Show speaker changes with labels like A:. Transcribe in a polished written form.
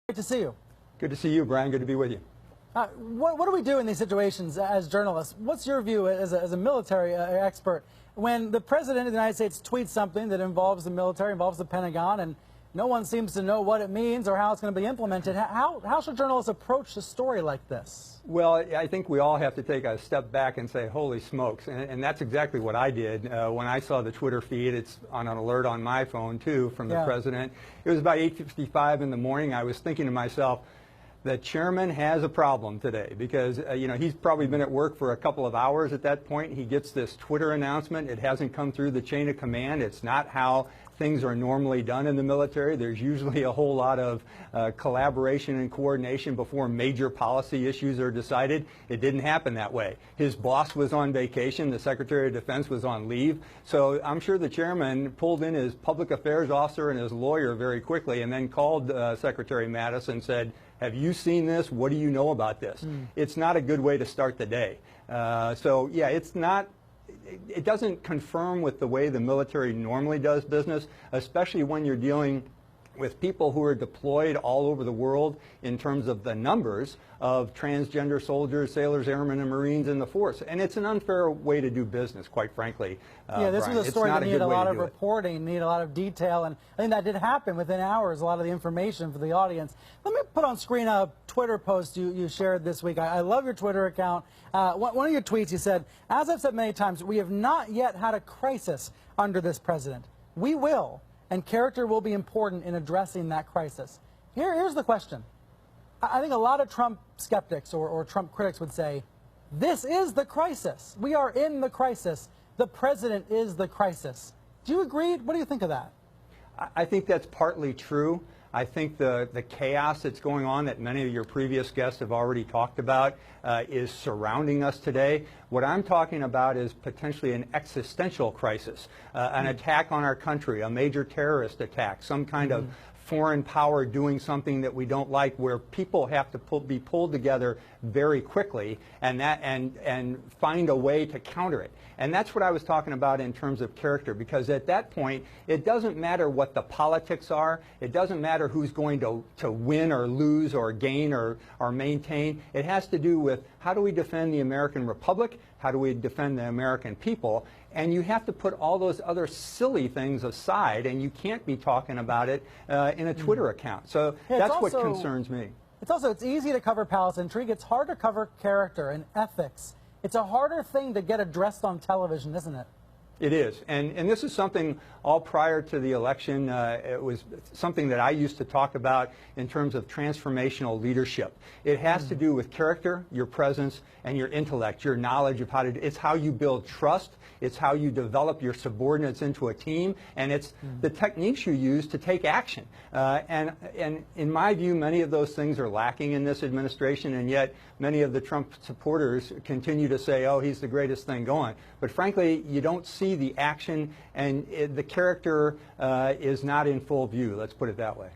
A: Great to see you.
B: Good to see you, Brian. Good to be with you.
A: What do we do in these situations as journalists? What's your view as a military expert when the President of the United States tweets something that involves the military, involves the Pentagon, and no one seems to know what it means or how it's going to be implemented? How should journalists approach a story like this?
B: Well, I think we all have to take a step back and say, holy smokes. And that's exactly what I did when I saw the Twitter feed. It's on an alert on my phone, too, from the President. It was about 8:55 in the morning. I was thinking to myself, the chairman has a problem today because, he's probably been at work for a couple of hours at that point. He gets this Twitter announcement. It hasn't come through the chain of command. It's not how things are normally done in the military. There's usually a whole lot of collaboration and coordination before major policy issues are decided. It didn't happen that way. His boss was on vacation. The Secretary of Defense was on leave. So I'm sure the chairman pulled in his public affairs officer and his lawyer very quickly and then called Secretary Mattis and said, have you seen this? What do you know about this? It's not a good way to start the day. It doesn't confirm with the way the military normally does business, especially when you're dealing with people who are deployed all over the world in terms of the numbers of transgender soldiers, sailors, airmen, and Marines in the force. And it's an unfair way to do business, quite frankly.
A: Yeah, this was a story that needed a lot of reporting, needed a lot of detail, and I think that did happen within hours, a lot of the information for the audience. Let me put on screen a Twitter post you shared this week. I love your Twitter account. One of your tweets, you said, as I've said many times, we have not yet had a crisis under this president. We will. And character will be important in addressing that crisis. Here's the question. I think a lot of Trump skeptics or Trump critics would say, this is the crisis. We are in the crisis. The president is the crisis. Do you agree? What do you think of that?
B: I think that's partly true. I think the chaos that's going on that many of your previous guests have already talked about is surrounding us today. What I'm talking about is potentially an existential crisis, an attack on our country, a major terrorist attack, some kind of foreign power doing something that we don't like, where people have to be pulled together very quickly and find a way to counter it. And that's what I was talking about in terms of character, because at that point, it doesn't matter what the politics are. It doesn't matter who's going to win or lose or gain or maintain. It has to do with how do we defend the American Republic? How do we defend the American people? And you have to put all those other silly things aside, and you can't be talking about it in a Twitter account. So that's what concerns me.
A: It's easy to cover palace intrigue. It's hard to cover character and ethics. It's a harder thing to get addressed on television, isn't it?
B: It is. And this is something all prior to the election. It was something that I used to talk about in terms of transformational leadership. It has to do with character, your presence, and your intellect, your knowledge of how to do it. It's how you build trust. It's how you develop your subordinates into a team. And it's the techniques you use to take action. And in my view, many of those things are lacking in this administration. And yet many of the Trump supporters continue to say, oh, he's the greatest thing going. But frankly, you don't see the action, and the character is not in full view. Let's put it that way.